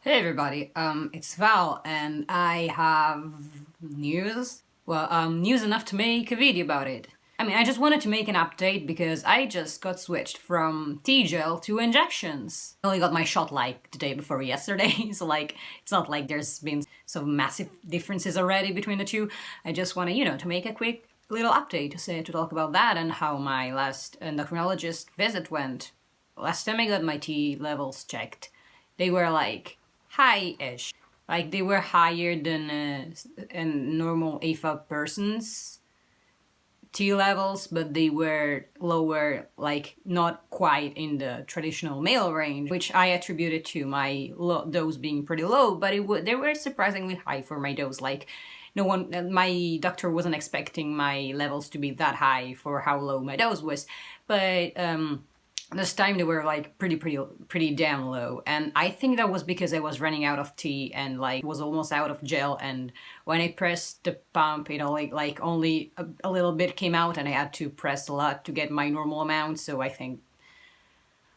Hey everybody, it's Val and I have news. Well, news enough to make a video about it. I just wanted to make an update because I just got switched from T-gel to injections. I only got my shot like the day before yesterday, so like, it's not like there's been some massive differences already between the two. I just want to make a quick little update to talk about that and how my last endocrinologist visit went. Last time I got my T levels checked, they were like high-ish. Like they were higher than a normal AFA person's T levels, but they were lower, like not quite in the traditional male range, which I attributed to my dose being pretty low, but they were surprisingly high for my dose. Like no one, my doctor wasn't expecting my levels to be that high for how low my dose was, but this time they were like pretty damn low, and I think that was because I was running out of tea and like was almost out of gel, and when I pressed the pump, only a little bit came out and I had to press a lot to get my normal amount. So I think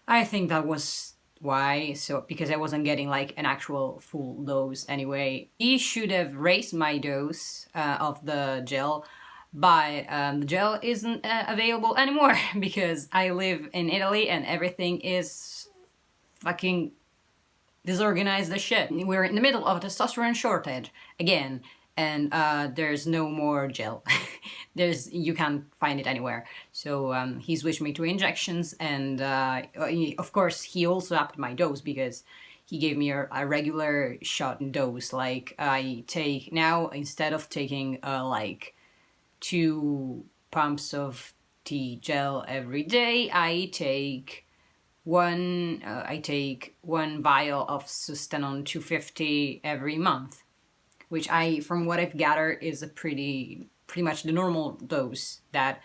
that was why. So because I wasn't getting like an actual full dose anyway. He should have raised my dose of the gel, but the gel isn't available anymore because I live in Italy and everything is fucking disorganized as shit. We're in the middle of a testosterone shortage again, and there's no more gel. You can't find it anywhere. So he switched me to injections, and of course he also upped my dose because he gave me a regular shot dose. Like I take now, instead of taking like 2 pumps of tea gel every day, I take one vial of sustanon 250 every month, which from what I've gathered is a pretty much the normal dose that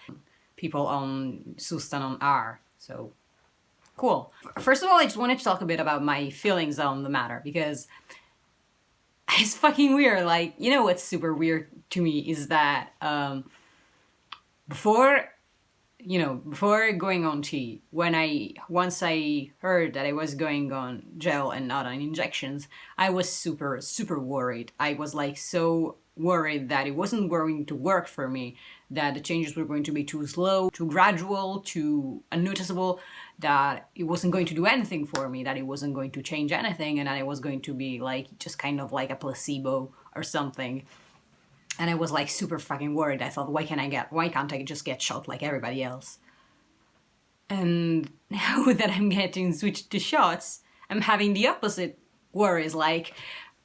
people on sustanon are. So cool. First of all, I just wanted to talk a bit about my feelings on the matter because it's fucking weird. Like, what's super weird to me is that before going on tea, once I heard that I was going on gel and not on injections, I was super worried. I was like so worried that it wasn't going to work for me, that the changes were going to be too slow, too gradual, too unnoticeable, that it wasn't going to do anything for me, that it wasn't going to change anything, and that it was going to be like just kind of like a placebo or something. And I was like super fucking worried. I thought, why can't I just get shot like everybody else? And now that I'm getting switched to shots, I'm having the opposite worries. Like,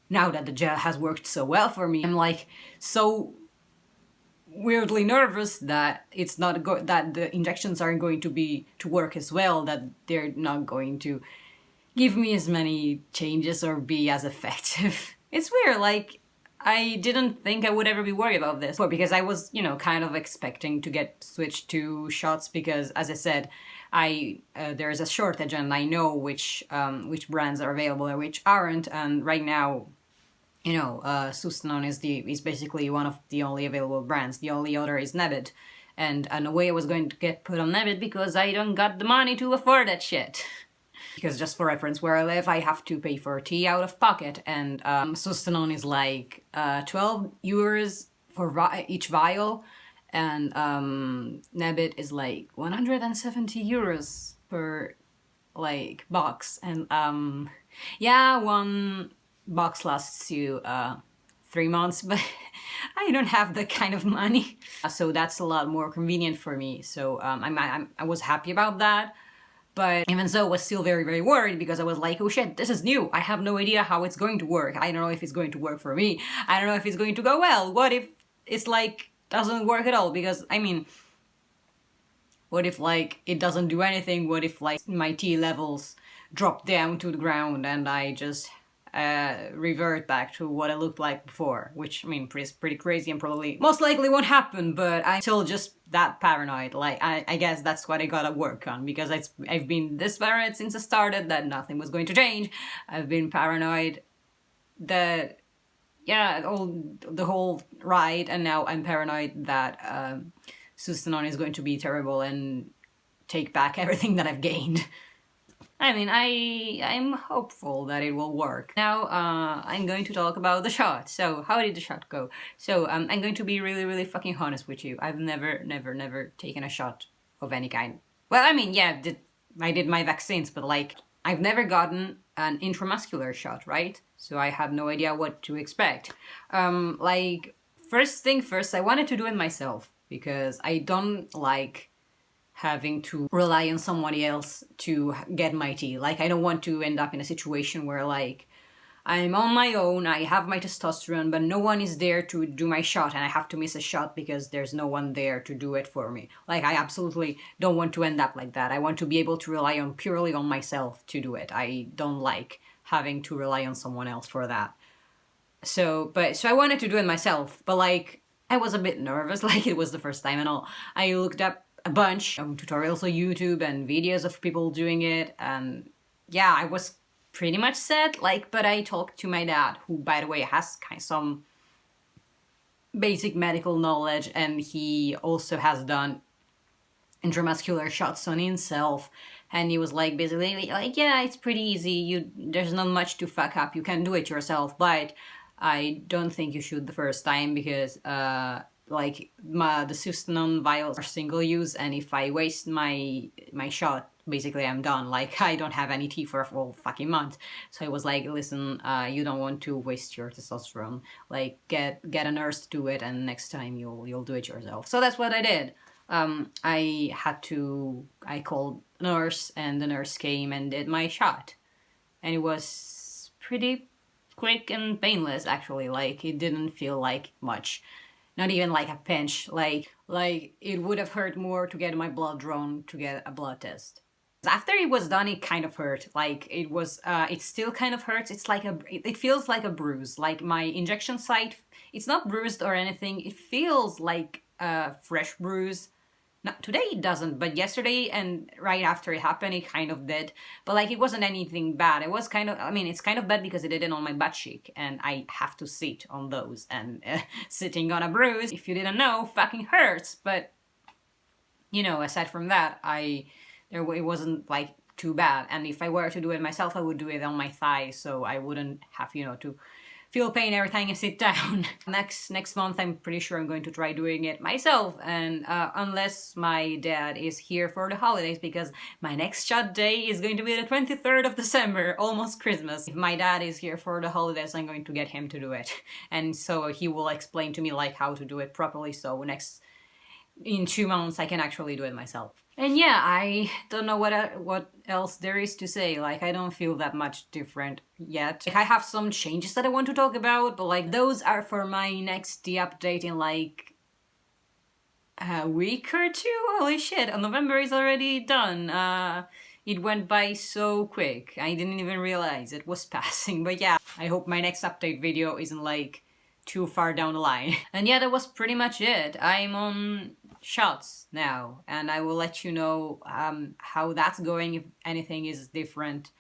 now that the gel has worked so well for me, I'm like so weirdly nervous that it's not that the injections aren't going to work as well, that they're not going to give me as many changes or be as effective. It's weird, like I didn't think I would ever be worried about this, because I was, kind of expecting to get switched to shots because, as I said, there's a shortage and I know which brands are available and which aren't, and right now, sustanon is basically one of the only available brands. The only other is Nebit, and no way I was going to get put on Nebit because I don't got the money to afford that shit. Because just for reference, where I live, I have to pay for tea out of pocket, and sustanon is like 12 euros for each vial, and Nebit is like 170 euros per like box, and yeah, one box lasts you 3 months, but I don't have that kind of money, so that's a lot more convenient for me. So I was happy about that. But even so, I was still very worried because I was like, oh shit, this is new. I have no idea how it's going to work. I don't know if it's going to work for me. I don't know if it's going to go well. What if it's like, doesn't work at all? Because, what if like it doesn't do anything? What if like my T levels drop down to the ground and I just revert back to what I looked like before, which is pretty crazy and probably most likely won't happen, but I'm still just that paranoid. Like I guess that's what I gotta work on, because I've been this paranoid since I started that nothing was going to change. I've been paranoid that the whole ride, and now I'm paranoid that sustanon is going to be terrible and take back everything that I've gained. I mean, I'm hopeful that it will work. Now, I'm going to talk about the shot. So, how did the shot go? So, I'm going to be really, really fucking honest with you. I've never taken a shot of any kind. Well, I mean, yeah, I did my vaccines, but like, I've never gotten an intramuscular shot, right? So I had no idea what to expect. Like, first thing first, I wanted to do it myself because I don't like having to rely on somebody else to get my tea. Like, I don't want to end up in a situation where, like, I'm on my own, I have my testosterone, but no one is there to do my shot, and I have to miss a shot because there's no one there to do it for me. Like, I absolutely don't want to end up like that. I want to be able to rely on purely on myself to do it. I don't like having to rely on someone else for that. So I wanted to do it myself, but like, I was a bit nervous, like it was the first time and all. I looked up a bunch of tutorials on YouTube and videos of people doing it, and yeah, I was pretty much set, like, but I talked to my dad, who, by the way, has kind of some basic medical knowledge, and he also has done intramuscular shots on himself, and he was like, basically, like, yeah, it's pretty easy, there's not much to fuck up, you can do it yourself, but I don't think you should the first time because like the sustanon vials are single use, and if I waste my shot, basically I'm done. Like, I don't have any tea for a full fucking month. So I was like, listen, you don't want to waste your testosterone. Like, get a nurse to do it, and next time you'll do it yourself. So that's what I did. I called a nurse, and the nurse came and did my shot, and it was pretty quick and painless, actually. Like, it didn't feel like much, not even like a pinch. Like it would have hurt more to get my blood drawn to get a blood test. After it was done, it kind of hurt. Like, it still kind of hurts. It's like it feels like a bruise. Like, my injection site, it's not bruised or anything. It feels like a fresh bruise. Not today it doesn't, but yesterday and right after it happened, it kind of did. But like, it wasn't anything bad. It was kind of, I mean, it's kind of bad because it did it on my butt cheek, and I have to sit on those, and sitting on a bruise, if you didn't know, fucking hurts. But, you know, aside from that, it wasn't like too bad. And if I were to do it myself, I would do it on my thigh, so I wouldn't have, to feel pain every time I sit down. Next month, I'm pretty sure I'm going to try doing it myself, and unless my dad is here for the holidays, because my next shot day is going to be the 23rd of December, almost Christmas. If my dad is here for the holidays, I'm going to get him to do it, and so he will explain to me like how to do it properly, so in 2 months I can actually do it myself. And yeah, I don't know what else there is to say. Like, I don't feel that much different yet. Like, I have some changes that I want to talk about, but like, those are for my next update in like a week or two. Holy shit, November is already done. It went by so quick. I didn't even realize it was passing. But yeah, I hope my next update video isn't like too far down the line. And yeah, that was pretty much it. I'm on shots now, and I will let you know how that's going, if anything is different,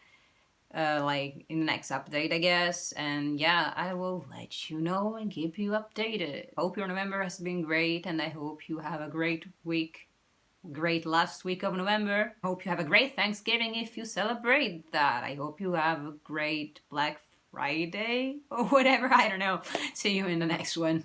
like in the next update, I guess. And yeah, I will let you know and keep you updated. Hope your November has been great, and I hope you have a great week, great last week of November. Hope you have a great Thanksgiving if you celebrate that. I hope you have a great Black Friday or whatever, I don't know. See you in the next one.